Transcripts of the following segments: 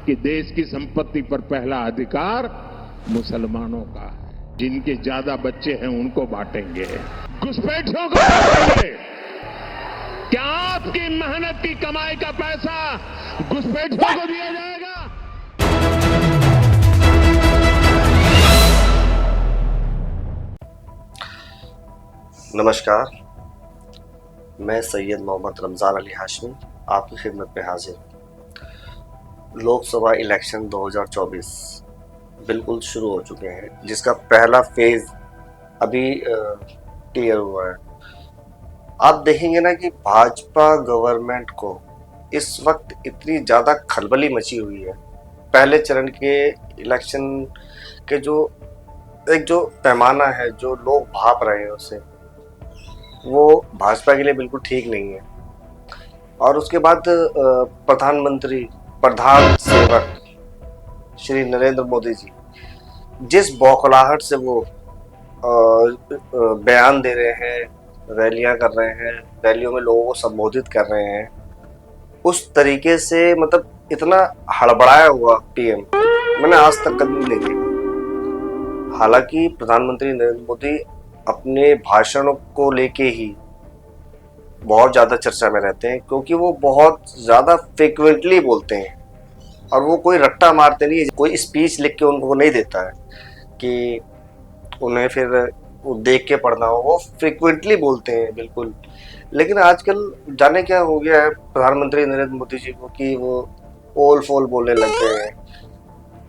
कि देश की संपत्ति पर पहला अधिकार मुसलमानों का है। जिनके ज्यादा बच्चे हैं उनको बांटेंगे, घुसपैठियों को बांटेंगे। क्या आपकी मेहनत की कमाई का पैसा घुसपैठियों को दिया जाएगा? नमस्कार, मैं सैयद मोहम्मद रमज़ान अली हाशमी आपकी खिदमत में हाजिर हूँ। लोकसभा इलेक्शन 2024 बिल्कुल शुरू हो चुके हैं, जिसका पहला फेज अभी क्लियर हुआ है। आप देखेंगे ना कि भाजपा गवर्नमेंट को इस वक्त इतनी ज़्यादा खलबली मची हुई है। पहले चरण के इलेक्शन के जो पैमाना है, जो लोग भाप रहे हैं उसे, वो भाजपा के लिए बिल्कुल ठीक नहीं है। और उसके बाद प्रधान सेवक श्री नरेंद्र मोदी जी जिस बौखलाहट से वो बयान दे रहे हैं, रैलियां कर रहे हैं, रैलियों में लोगों को संबोधित कर रहे हैं, उस तरीके से मतलब इतना हड़बड़ाया हुआ पीएम मैंने आज तक कभी नहीं देखा। हालांकि प्रधानमंत्री नरेंद्र मोदी अपने भाषणों को लेके ही बहुत ज़्यादा चर्चा में रहते हैं, क्योंकि वो बहुत ज़्यादा फ्रिक्वेंटली बोलते हैं और वो कोई रट्टा मारते नहीं है। कोई स्पीच लिख के उनको नहीं देता है कि उन्हें फिर वो देख के पढ़ना हो, वो फ्रिक्वेंटली बोलते हैं बिल्कुल। लेकिन आजकल जाने क्या हो गया है प्रधानमंत्री नरेंद्र मोदी जी को कि वो ओल फोल बोलने लग गए हैं।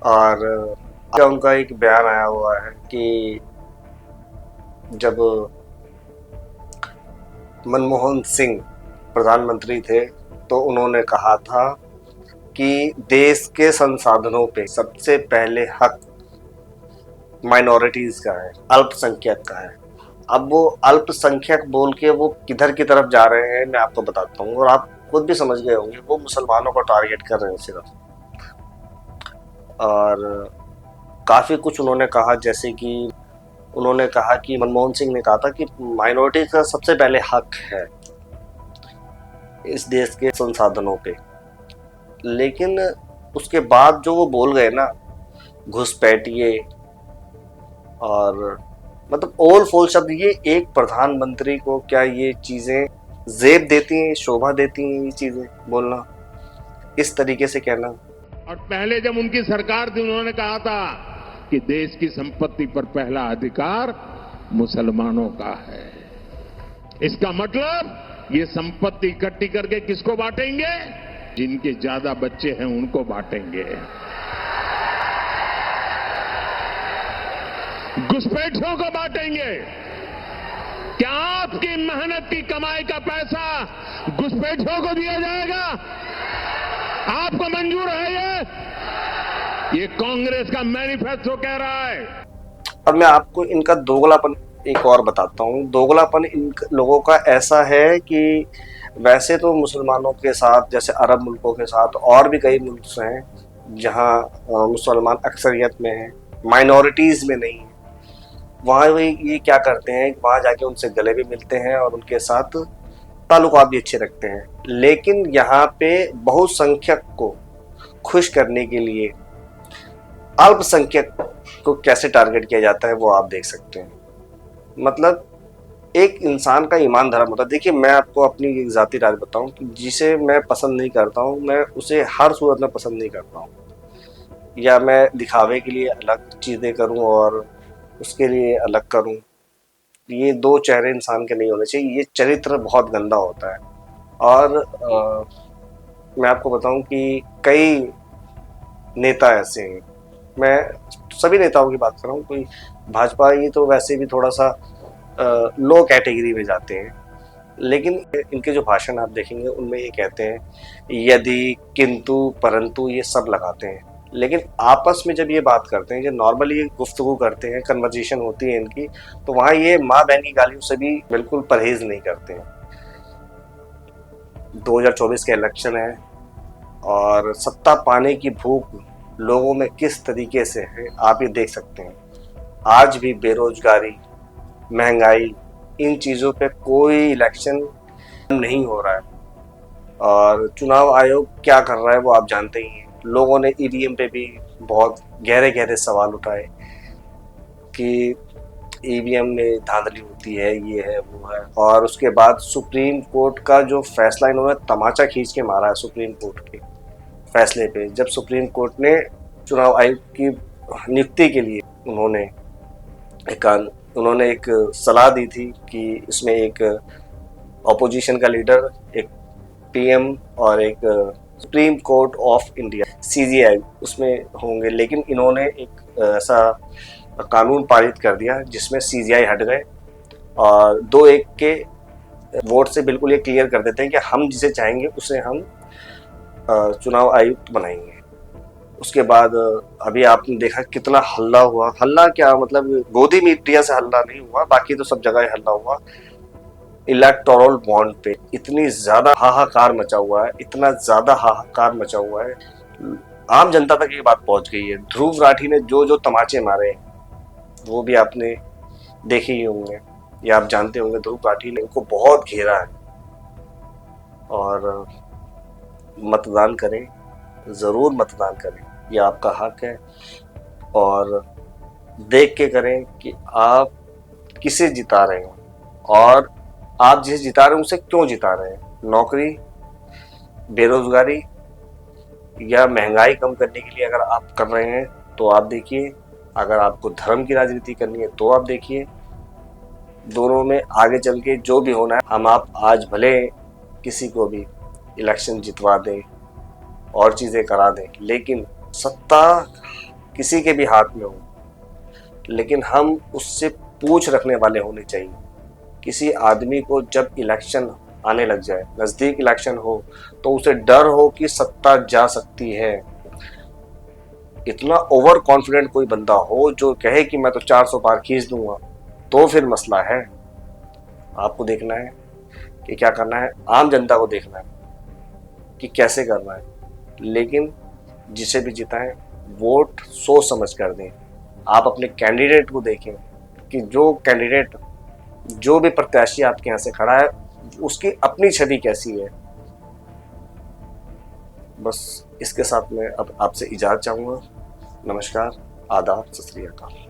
और उनका एक बयान आया हुआ है कि जब मनमोहन सिंह प्रधानमंत्री थे तो उन्होंने कहा था कि देश के संसाधनों पे सबसे पहले हक माइनॉरिटीज का है, अल्पसंख्यक का है। अब वो अल्पसंख्यक बोल के वो किधर की तरफ जा रहे हैं मैं आपको बताता हूँ, और आप खुद भी समझ गए होंगे। वो मुसलमानों को टारगेट कर रहे हैं सिर्फ। और काफ़ी कुछ उन्होंने कहा, जैसे कि उन्होंने कहा कि मनमोहन सिंह ने कहा था कि माइनॉरिटी का सबसे पहले हक है इस देश के संसाधनों पे। लेकिन उसके बाद जो वो बोल गए ना, घुसपैठिए और मतलब ओल फोल शब्द, ये एक प्रधानमंत्री को क्या ये चीज़ें जेब देती हैं, शोभा देती हैं ये चीज़ें बोलना, इस तरीके से कहना। और पहले जब उनकी सरकार थी उन्होंने कहा था कि देश की संपत्ति पर पहला अधिकार मुसलमानों का है। इसका मतलब ये संपत्ति इकट्ठी करके किसको बांटेंगे? जिनके ज्यादा बच्चे हैं उनको बांटेंगे, घुसपैठियों को बांटेंगे। क्या आपकी मेहनत की कमाई का पैसा घुसपैठियों को दिया जाएगा? आपको मंजूर है ये कांग्रेस का मैनिफेस्टो कह रहा है। अब मैं आपको इनका दोगलापन एक और बताता हूँ। दोगलापन इन लोगों का ऐसा है कि वैसे तो मुसलमानों के साथ, जैसे अरब मुल्कों के साथ और भी कई मुल्क हैं जहाँ मुसलमान अक्सरियत में हैं, माइनॉरिटीज़ में नहीं है, वहाँ वे ये क्या करते हैं, वहाँ जाके उनसे गले भी मिलते हैं और उनके साथ ताल्लुकात भी अच्छे रखते हैं। लेकिन यहाँ पे बहुसंख्यक को खुश करने के लिए अल्पसंख्यक को कैसे टारगेट किया जाता है वो आप देख सकते हैं। मतलब एक इंसान का ईमान धर्म होता है। देखिए, मैं आपको अपनी एक ज़ाती राय बताऊं कि जिसे मैं पसंद नहीं करता हूं, मैं उसे हर सूरत में पसंद नहीं करता हूं, या मैं दिखावे के लिए अलग चीज़ें करूं और उसके लिए अलग करूं। ये दो चेहरे इंसान के नहीं होने चाहिए। ये चरित्र बहुत गंदा होता है। और मैं आपको बताऊं कि कई नेता ऐसे हैं, मैं सभी नेताओं की बात कर रहा हूँ, कोई भाजपा, ये तो वैसे भी थोड़ा सा लो कैटेगरी में जाते हैं। लेकिन इनके जो भाषण आप देखेंगे उनमें ये कहते हैं यदि, किंतु, परंतु, ये सब लगाते हैं। लेकिन आपस में जब ये बात करते हैं, जब नॉर्मली गुफ्तगू करते हैं, कन्वर्जेशन होती है इनकी, तो वहाँ ये माँ बहन की गालियों से भी बिल्कुल परहेज नहीं करते हैं। 2024 का इलेक्शन है और सत्ता पाने की भूख लोगों में किस तरीके से है आप ये देख सकते हैं। आज भी बेरोजगारी, महंगाई, इन चीज़ों पे कोई इलेक्शन नहीं हो रहा है। और चुनाव आयोग क्या कर रहा है वो आप जानते ही हैं। लोगों ने ईवीएम पे भी बहुत गहरे गहरे सवाल उठाए कि ईवीएम में धांधली होती है, ये है वो है। और उसके बाद सुप्रीम कोर्ट का जो फैसला, इन्होंने तमाचा खींच के मारा है सुप्रीम कोर्ट के फैसले पे। जब सुप्रीम कोर्ट ने चुनाव आयोग की नियुक्ति के लिए उन्होंने एक सलाह दी थी कि इसमें एक ऑपोजिशन का लीडर, एक पीएम और एक supreme court of India CGI उसमें होंगे, लेकिन इन्होंने एक ऐसा कानून पारित कर दिया जिसमें सीजीआई हट गए और 2-1 के वोट से बिल्कुल ये क्लियर कर देते हैं कि हम जिसे चाहेंगे उसे हम चुनाव आयुक्त बनाएंगे। उसके बाद अभी आपने देखा कितना हल्ला हुआ। हल्ला क्या मतलब, गोदी मीडिया से हल्ला नहीं हुआ, बाकी तो सब जगह हल्ला हुआ। इलेक्टोरल बॉन्ड पे इतनी ज्यादा हाहाकार मचा हुआ है, इतना ज्यादा हाहाकार मचा हुआ है, आम जनता तक ये बात पहुंच गई है। ध्रुव राठी ने जो जो तमाचे मारे वो भी आपने देखे ही होंगे या आप जानते होंगे। ध्रुव राठी ने इनको बहुत घेरा है। और मतदान करें, जरूर मतदान करें, ये आपका हक है। और देख के करें कि आप किसे जिता रहे हो और आप जिसे जिता रहे हैं उसे क्यों जिता रहे हैं। नौकरी, बेरोजगारी या महंगाई कम करने के लिए अगर आप कर रहे हैं तो आप देखिए, अगर आपको धर्म की राजनीति करनी है तो आप देखिए। दोनों में आगे चल के जो भी होना है, हम आप आज भले किसी को भी इलेक्शन जितवा दें और चीज़ें करा दें, लेकिन सत्ता किसी के भी हाथ में हो, लेकिन हम उससे पूछ रखने वाले होने चाहिए। किसी आदमी को जब इलेक्शन आने लग जाए, नज़दीक इलेक्शन हो, तो उसे डर हो कि सत्ता जा सकती है। इतना ओवर कॉन्फिडेंट कोई बंदा हो जो कहे कि मैं तो 400 पार खींच दूंगा, तो फिर मसला है। आपको देखना है कि क्या करना है, आम जनता को देखना है कि कैसे करना है। लेकिन जिसे भी जिताएं, वोट सोच समझ कर दें। आप अपने कैंडिडेट को देखें कि जो कैंडिडेट, जो भी प्रत्याशी आपके यहाँ से खड़ा है, उसकी अपनी छवि कैसी है। बस इसके साथ मैं अब आपसे इजाज़त चाहूँगा। नमस्कार, आदाब, सत श्री अकाल।